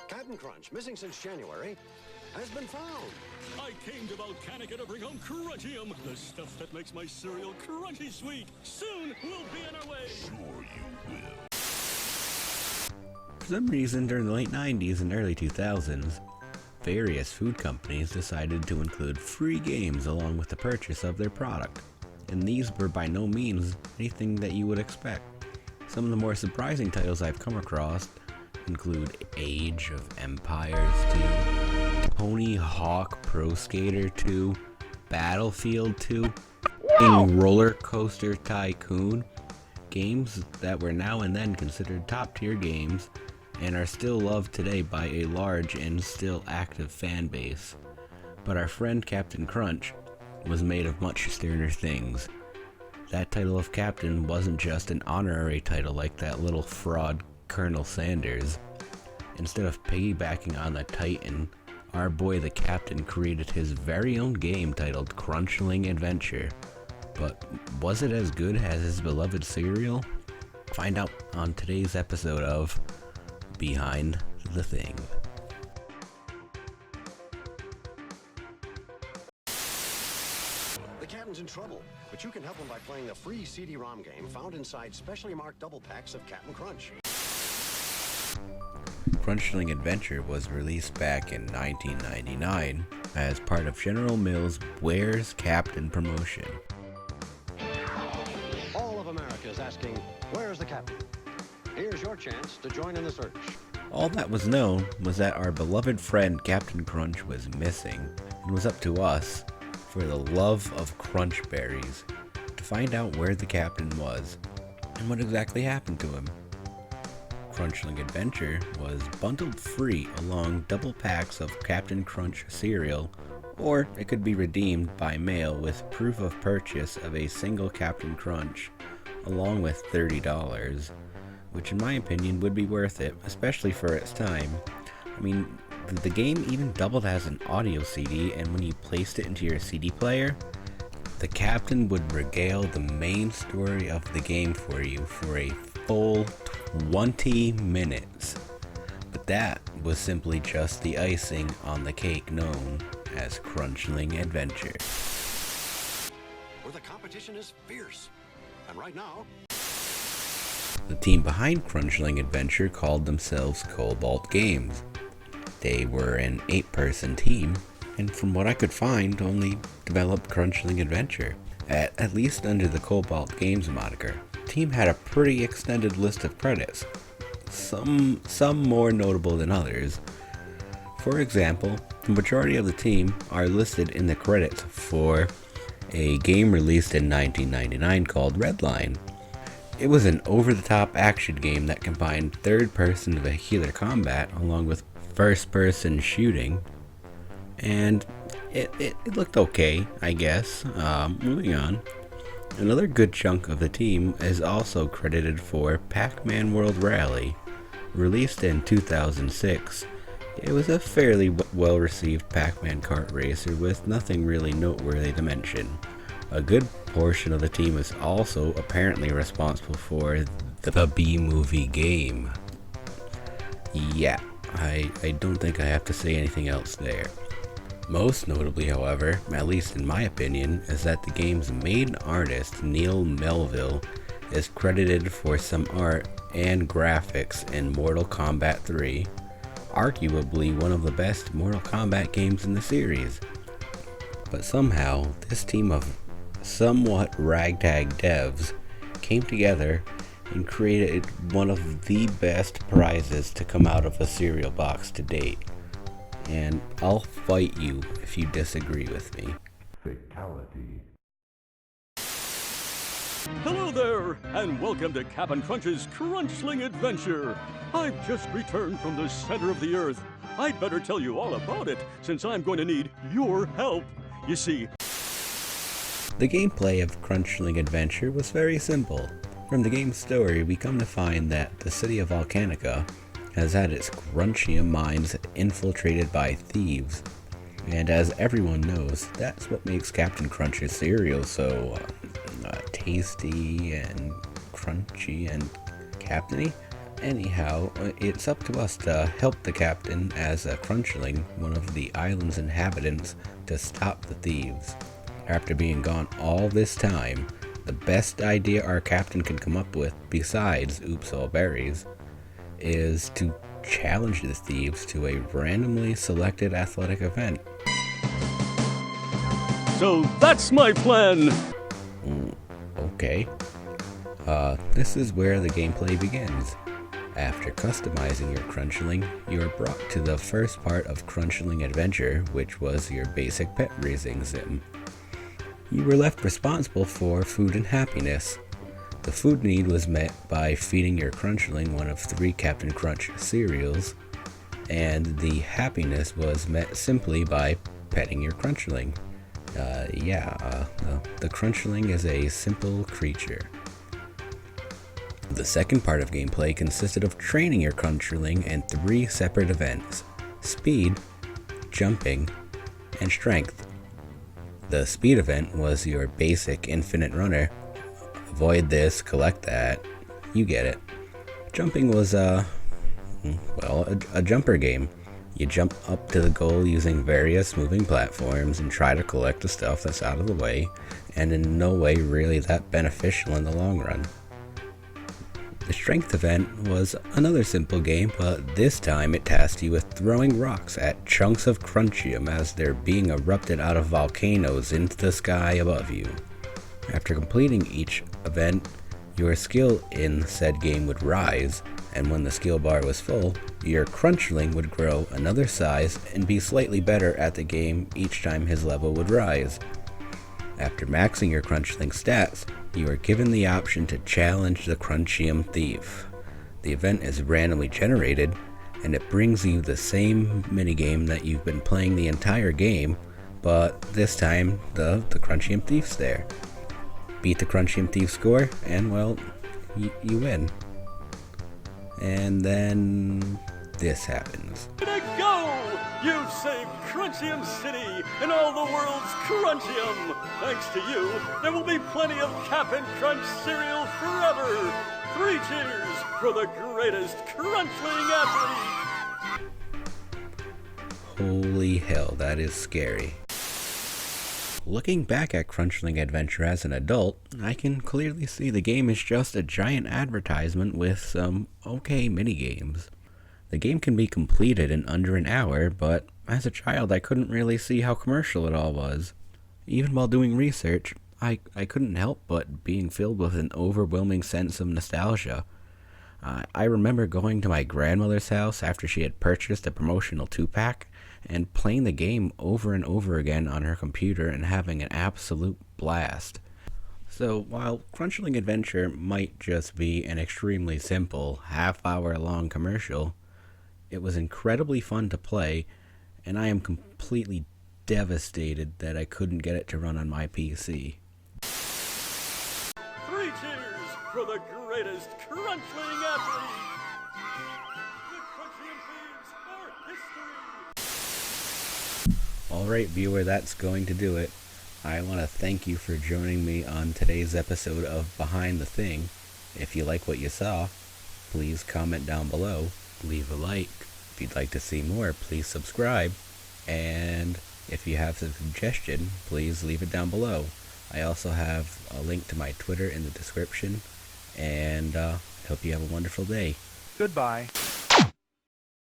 Captain Crunch, missing since January, has been found. I came to Volcanica to bring home Crunchium, the stuff that makes my cereal crunchy sweet. Soon we'll be on our way. Sure you will. For some reason, during the late 90s and early 2000s, various food companies decided to include free games along with the purchase of their product. And these were by no means anything that you would expect. Some of the more surprising titles I've come across include Age of Empires 2, Tony Hawk Pro Skater 2, Battlefield 2, and Roller Coaster Tycoon, games that were now and then considered top-tier games and are still loved today by a large and still active fan base. But our friend Captain Crunch was made of much sterner things. That title of Captain wasn't just an honorary title like that little fraud Colonel Sanders. Instead of piggybacking on the Titan, our boy the Captain created his very own game titled Crunchling Adventure. But was it as good as his beloved cereal? Find out on today's episode of Behind the Thing. The Captain's in trouble, but you can help him by playing the free CD-ROM game found inside specially marked double packs of Captain Crunch. Crunchling Adventure was released back in 1999 as part of General Mills' Where's Captain promotion. All of America is asking, where's the Captain? Here's your chance to join in the search. All that was known was that our beloved friend Captain Crunch was missing, and was up to us, for the love of crunch berries, to find out where the Captain was, and what exactly happened to him. Crunchling Adventure was bundled free along double packs of Captain Crunch cereal, or it could be redeemed by mail with proof of purchase of a single Captain Crunch, along with $30, which in my opinion would be worth it, especially for its time. I mean, the game even doubled as an audio CD, and when you placed it into your CD player, the Captain would regale the main story of the game for you for a full 20 minutes. But that was simply just the icing on the cake known as Crunchling Adventure. Where the competition is fierce. And right now, the team behind Crunchling Adventure called themselves Cobalt Games. They were an 8-person team, and from what I could find, only developed Crunchling Adventure, at least under the Cobalt Games moniker. The team had a pretty extended list of credits, some more notable than others. For example, the majority of the team are listed in the credits for a game released in 1999 called Redline. It was an over-the-top action game that combined third-person vehicular combat along with first-person shooting, and it looked okay, I guess. Moving on. Another good chunk of the team is also credited for Pac-Man World Rally. Released in 2006, it was a fairly well-received Pac-Man kart racer with nothing really noteworthy to mention. A good portion of the team is also apparently responsible for the B-movie game. Yeah, I don't think I have to say anything else there. Most notably, however, at least in my opinion, is that the game's main artist, Neil Melville, is credited for some art and graphics in Mortal Kombat 3, arguably one of the best Mortal Kombat games in the series. But somehow, this team of somewhat ragtag devs came together and created one of the best prizes to come out of a cereal box to date. And I'll fight you if you disagree with me. Fatality. Hello there, and welcome to Captain Crunch's Crunchling Adventure. I've just returned from the center of the earth. I'd better tell you all about it, since I'm going to need your help. You see, the gameplay of Crunchling Adventure was very simple. From the game's story, we come to find that the city of Volcanica has had its Crunchium mines infiltrated by thieves. And as everyone knows, that's what makes Captain Crunch's cereal so tasty and crunchy and captainy. Anyhow, it's up to us to help the captain as a crunchling, one of the island's inhabitants, to stop the thieves. After being gone all this time, the best idea our captain can come up with, besides oops all berries, is to challenge the thieves to a randomly selected athletic event. So that's my plan! Okay. This is where the gameplay begins. After customizing your crunchling, you are brought to the first part of Crunchling Adventure, which was your basic pet raising sim. You were left responsible for food and happiness. The food need was met by feeding your crunchling one of 3 Captain Crunch cereals, and the happiness was met simply by petting your crunchling. The crunchling is a simple creature. The second part of gameplay consisted of training your crunchling in 3 separate events: speed, jumping, and strength. The speed event was your basic infinite runner. Avoid this, collect that. You get it. Jumping was a jumper game. You jump up to the goal using various moving platforms and try to collect the stuff that's out of the way, and in no way really that beneficial in the long run. The strength event was another simple game, but this time it tasked you with throwing rocks at chunks of crunchium as they're being erupted out of volcanoes into the sky above you. After completing each event, your skill in said game would rise, and when the skill bar was full, your crunchling would grow another size and be slightly better at the game each time his level would rise. After maxing your crunchling stats, you are given the option to challenge the Crunchium Thief. The event is randomly generated, and it brings you the same minigame that you've been playing the entire game, but this time the Crunchium Thief's there. Beat the Crunchium Thief score, and well, you win. And then this happens. Way to go! You've saved Crunchium City and all the world's Crunchium! Thanks to you, there will be plenty of Cap'n Crunch cereal forever! 3 cheers for the greatest Crunchling athlete! Holy hell, that is scary. Looking back at Crunchling Adventure as an adult, I can clearly see the game is just a giant advertisement with some okay minigames. The game can be completed in under an hour, but as a child I couldn't really see how commercial it all was. Even while doing research, I couldn't help but being filled with an overwhelming sense of nostalgia. I remember going to my grandmother's house after she had purchased a promotional 2-pack and playing the game over and over again on her computer and having an absolute blast. So while Crunchling Adventure might just be an extremely simple, half-hour-long commercial, it was incredibly fun to play, and I am completely devastated that I couldn't get it to run on my PC. 3 cheers for the greatest Crunchling athlete! The Crunchium Thieves are history! Alright viewer, that's going to do it. I want to thank you for joining me on today's episode of Behind the Thing. If you like what you saw, please comment down below, leave a like. If you'd like to see more, please subscribe. And if you have a suggestion, please leave it down below. I also have a link to my Twitter in the description. And hope you have a wonderful day. Goodbye.